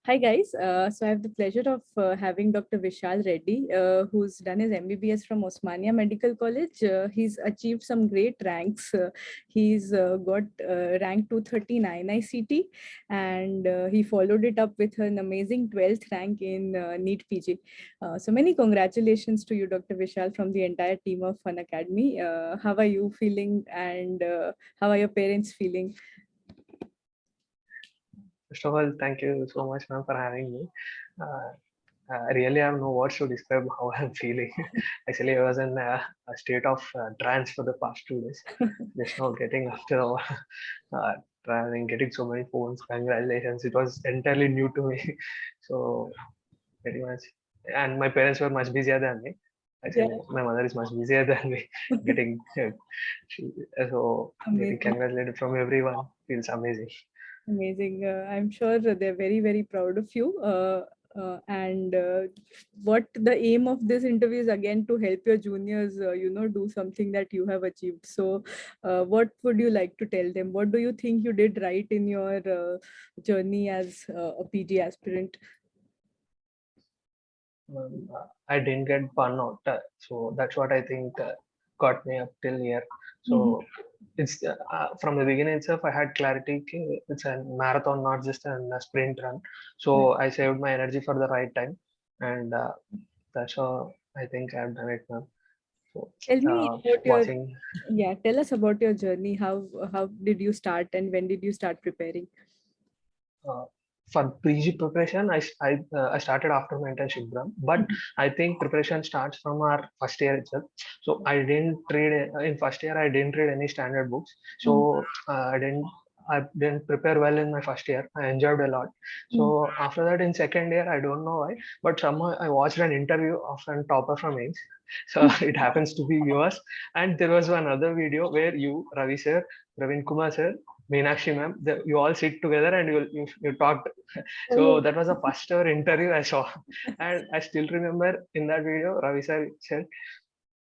Hi guys, so I have the pleasure of having Dr. Vishal Reddy, who's done his MBBS from Osmania Medical College. He's achieved some great ranks. He's got rank 239 ICT, and he followed it up with an amazing 12th rank in NEET PG. So many congratulations to you, Dr. Vishal, from the entire team of Fun Academy. How are you feeling, and how are your parents feeling? First of all, thank you so much, ma'am, for having me. Uh, I really have no words to describe how I'm feeling. Actually, I was in a state of trance for the past 2 days. Just now getting after uh, traveling, getting so many phones, congratulations. It was entirely new to me. So, pretty much. And my parents were much busier than me. Yeah, Actually, my mother is much busier than me. Getting so getting amazing. congratulated from everyone feels amazing. Amazing. I'm sure they're very, very proud of you. And what the aim of this interview is again to help your juniors, do something that you have achieved. So, what would you like to tell them? What do you think you did right in your journey as a PG aspirant? I didn't get burnout. So that's what I think got me up till here. Mhm. So it's from the beginning itself, I had clarity. It's a marathon, not just a sprint run. Right. So I saved my energy for the right time, and that's how I think I've done it now. So Tell me about your, watching. yeah, tell us about your journey. How did you start, and when did you start preparing? uh, for PG preparation, I started after my internship, Bram. But Mhm. I think preparation starts from our first year itself. So I didn't read in first year. I didn't read any standard books. Mhm. So I didn't prepare well in my first year. I enjoyed a lot. Mhm. So after that, in second year, I don't know why, but somehow I watched an interview of a topper from AIMS. So it happens to be yours. And there was one other video where you, Ravi sir, Ravin Kumar sir, Meenakshi ma'am, you all sit together and you talked. So Oh, that was the first ever interview I saw, and I still remember in that video, Ravi sir said,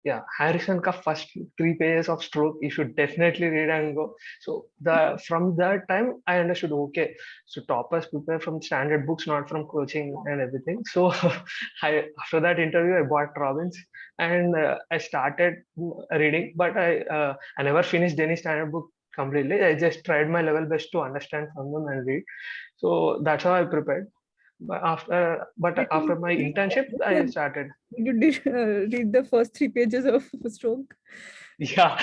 "Yeah, Harrison ka first 3 pages of stroke, you should definitely read and go." So the from that time, I understood. Okay, so toppers prepare from standard books, not from coaching and everything. So I after that interview, I bought Robbins and I started reading, but I never finished any standard book completely. I just tried my level best to understand from them and read. So that's how I prepared. But after my did internship, I started. you did read the first 3 pages of Stroke? Yeah.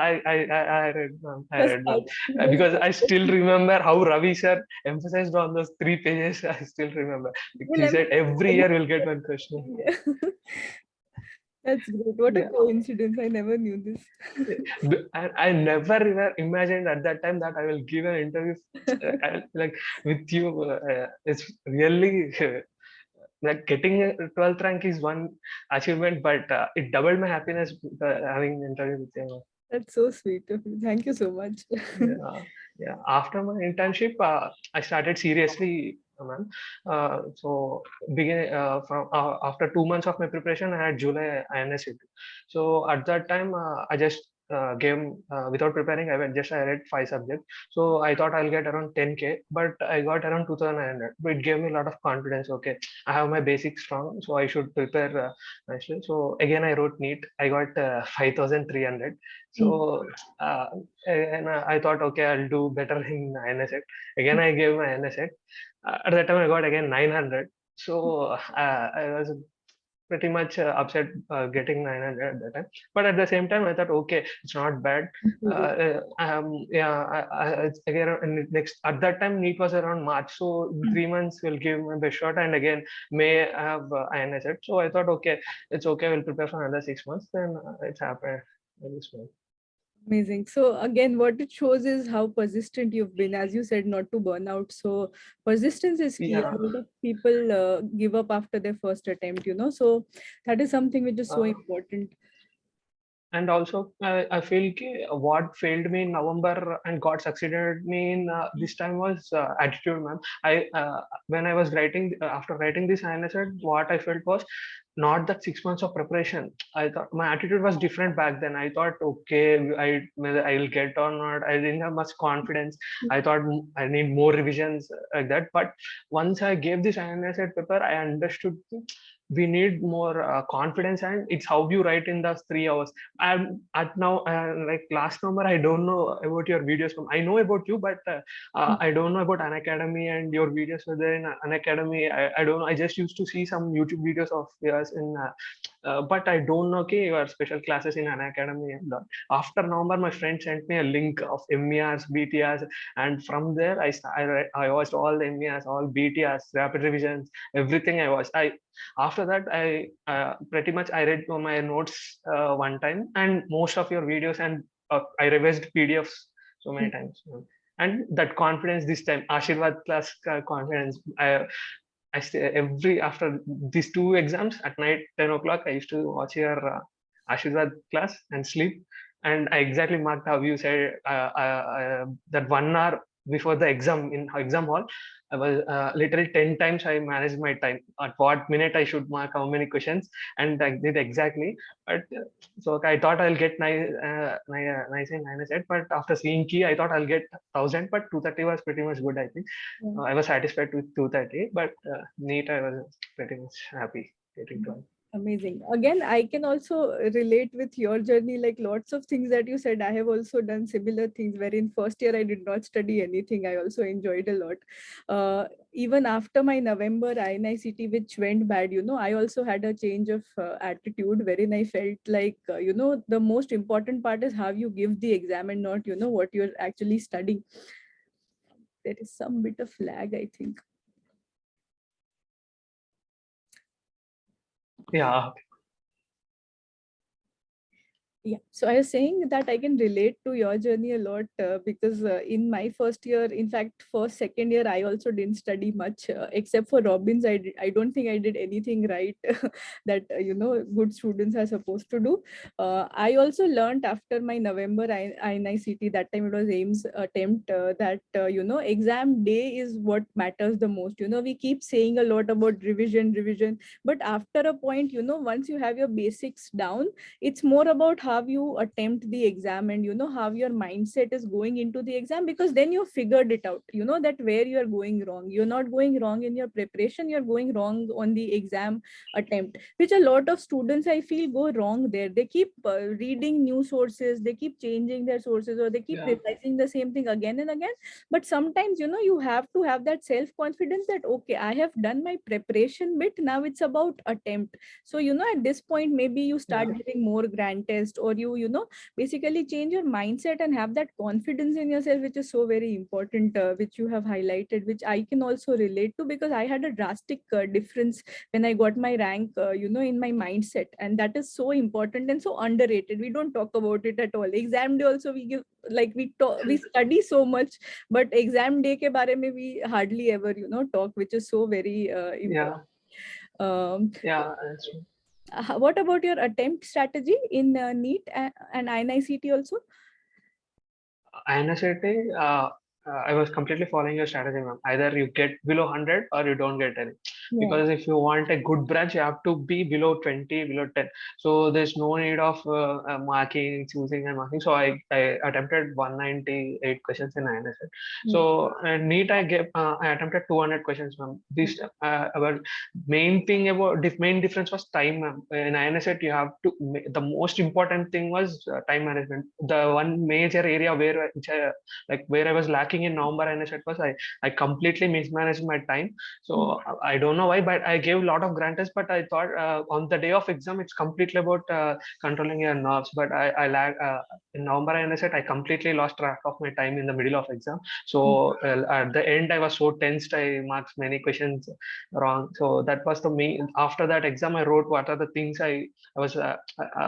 I Just read them that. Just because I that. still remember how Ravi sir emphasized on those 3 pages. I still remember. Well, He I said every mean, year we'll get one question. yeah. That's great. What a Yeah. coincidence. I never knew this. And I never ever imagined at that time that I will give an interview like with you. It's really like getting a 12th rank is one achievement, but it doubled my happiness having an interview with you. That's so sweet of you. Thank you so much. Yeah, yeah. After my internship, I started seriously, man. So begin from after 2 months of my preparation, I had July INSCT. So at that time, I just gave without preparing. I read 5 subjects. So I thought I'll get around 10K, but I got around 2,900. But it gave me a lot of confidence. Okay, I have my basics strong, so I should prepare nicely. So again, I wrote NEET. I got 5,300. Mm. So uh, and I thought, okay, I'll do better in NSET. Again, I gave my NSET. At that time, I got again 900. So I was pretty much upset getting 900 at that time. But at the same time, I thought, okay, it's not bad. Yeah, again, next at that time, NEET was around March. So in 3 months, we'll give my best shot. And again, May I have INSET. So I thought, okay, it's okay. We'll prepare for another 6 months. Then it's happened. This way. Amazing. So again, what it shows is how persistent you've been, as you said, not to burn out. So persistence is key. Yeah. A lot of people give up after their first attempt, So that is something which is so Uh, important. And also I feel what failed me in November and got succeeded me in this time was attitude, ma'am. I when I was writing after writing this analysis, what I felt was not that 6 months of preparation. I thought my attitude was different back then. I thought, okay, whether I will get or not. I didn't have much confidence. I thought I need more revisions like that. But once I gave this analysis paper, I understood we need more confidence, and it's how you write in those 3 hours. I'm at now like last number, I don't know about your videos. I know about you, but I don't know about Unacademy and your videos were there in Unacademy. I don't know. I just used to see some YouTube videos of yours in but I don't know, okay, your special classes in Unacademy and all. After November, my friend sent me a link of MERs, BTRs, and from there I watched all the MERs, all BTRs, rapid revisions, everything I watched. After that, I pretty much I read my notes one time, and most of your videos, and I revised PDFs so many times. And that confidence this time, Ashirwad class confidence. Every after these 2 exams at night, 10 o'clock, I used to watch your Ashirwad class and sleep. And I exactly marked how you said that 1 hour before the exam in exam hall, I was literally 10 times I managed my time at what minute I should mark how many questions, and I did exactly. But so I thought I'll get nice and minus it, but after seeing key, I thought I'll get 1,000, but 230 was pretty much good. I think I was satisfied with 230, but NEET I was pretty much happy getting to. Amazing. Again, I can also relate with your journey, like lots of things that you said. I have also done similar things where in first year I did not study anything. I also enjoyed a lot. Even after my November INICT, which went bad, I also had a change of attitude wherein I felt like, the most important part is how you give the exam and not, what you're actually studying. There is some bit of lag, I think. Yeah. Yeah, so I was saying that I can relate to your journey a lot because in my first year, in fact, first, second year, I also didn't study much except for Robbins. I don't think I did anything right that, good students are supposed to do. I also learned after my November INICT, that time it was AIMS attempt, that, exam day is what matters the most. We keep saying a lot about revision, but after a point, once you have your basics down, it's more about how you attempt the exam and how your mindset is going into the exam, because then you figured it out, that where you are going wrong. You're not going wrong in your preparation, you're going wrong on the exam attempt, which a lot of students I feel go wrong there. They keep reading new sources, they keep changing their sources, or they keep revising the same thing again and again. But sometimes you have to have that self confidence that, okay, I have done my preparation bit, now it's about attempt. So at this point maybe you start giving more grand test, or you basically change your mindset and have that confidence in yourself, which is so very important, which you have highlighted, which I can also relate to, because I had a drastic difference when I got my rank, in my mindset, and that is so important and so underrated. We don't talk about it at all. Exam day also we give, like, we study so much, but exam day ke bare mein we hardly ever talk, which is so very important. That's true. What about your attempt strategy in NEET and INICT also? INICT, I was completely following your strategy, ma'am. Either you get below 100 or you don't get any. Because if you want a good branch, you have to be below 20, below 10. So there's no need of marking, choosing and marking. So I attempted 198 questions in INICT. So NEET, I attempted 200 questions, ma'am. This our main thing about the main difference was time, ma'am. In INICT, you have to, the most important thing was time management. The one major area where I was lacking in November INICT was I completely mismanaged my time. So I don't know why, but I gave a lot of grand tests, but I thought on the day of exam, it's completely about controlling your nerves. But I lagged in November INICT, I completely lost track of my time in the middle of exam. So at the end, I was so tensed, I marked many questions wrong. So that was the main, after that exam, I wrote what are the things I was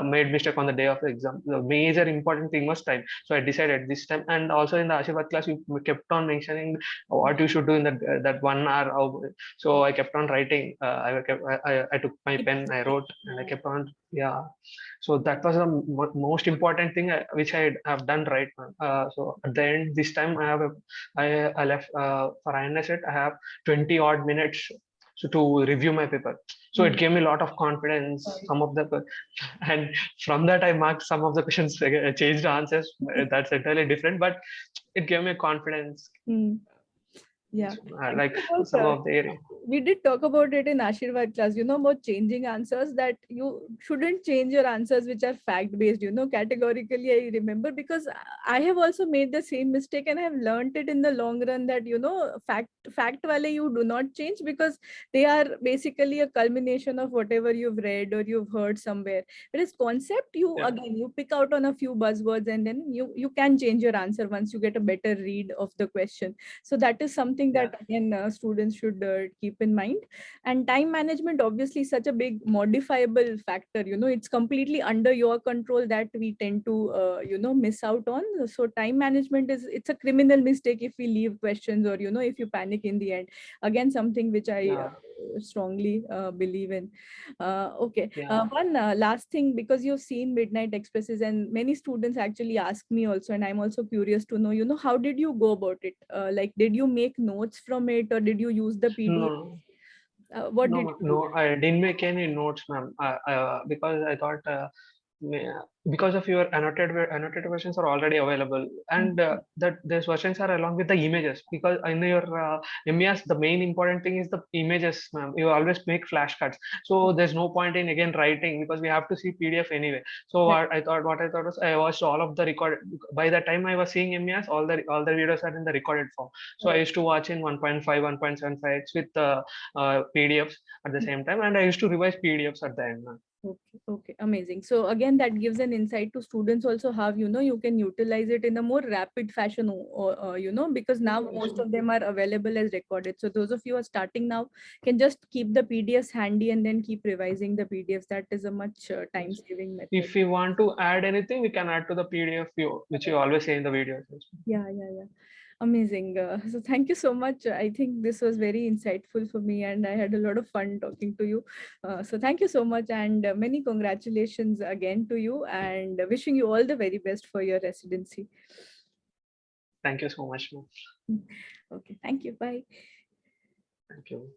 made mistake on the day of the exam. The major important thing was time. So I decided this time, and also in the Ashirwad class, you kept on mentioning what you should do in that 1 hour. So I kept on writing. I took my pen, I wrote, and I kept on. Yeah. So that was the most important thing which I have done right now. So at the end, this time I left for INS I have 20 odd minutes so to review my paper. So it gave me a lot of confidence. Some of the and from that I marked some of the questions, changed answers. That's entirely different, but it gave me confidence. Yeah. Like About, some of the area. we did talk about it in Ashirvad class, about changing answers, that you shouldn't change your answers which are fact based, categorically. I remember, because I have also made the same mistake, and I have learned it in the long run that, fact wale you do not change, because they are basically a culmination of whatever you've read or you've heard somewhere. Whereas concept, again, you pick out on a few buzzwords, and then you can change your answer once you get a better read of the question. So that is something that, again, students should keep in mind. And time management, obviously, such a big modifiable factor. It's completely under your control that we tend to miss out on. So time management it's a criminal mistake if we leave questions, or if you panic in the end. Again, something which I strongly believe in. Okay. One last thing, because you've seen Midnight Expresses, and many students actually ask me also, and I'm also curious to know, how did you go about it? Like, did you make notes from it, or did you use the PDF? No, What did you do? no, I didn't make any notes, ma'am. Because I thought because of your annotated versions are already available, and that these versions are along with the images. Because in your MES, the main important thing is the images, ma'am. You always make flashcards, so there's no point in again writing, because we have to see PDF anyway. So what I thought was, I watched all of the recorded. By the time I was seeing MES, all the videos are in the recorded form. So I used to watch in 1.5, 1.75x with PDFs at the same time, and I used to revise PDFs at the end. Okay, amazing. So again, that gives an insight to students also, how you can utilize it in a more rapid fashion, or because now most of them are available as recorded. So those of you who are starting now can just keep the PDFs handy and then keep revising the PDFs. That is a much time-saving method. If we want to add anything, we can add to the PDF view, which you always say in the videos. Yeah. Amazing. So thank you so much. I think this was very insightful for me, and I had a lot of fun talking to you. So thank you so much, and many congratulations again to you, and wishing you all the very best for your residency. Thank you so much, ma'am. Okay, thank you. Bye. Thank you.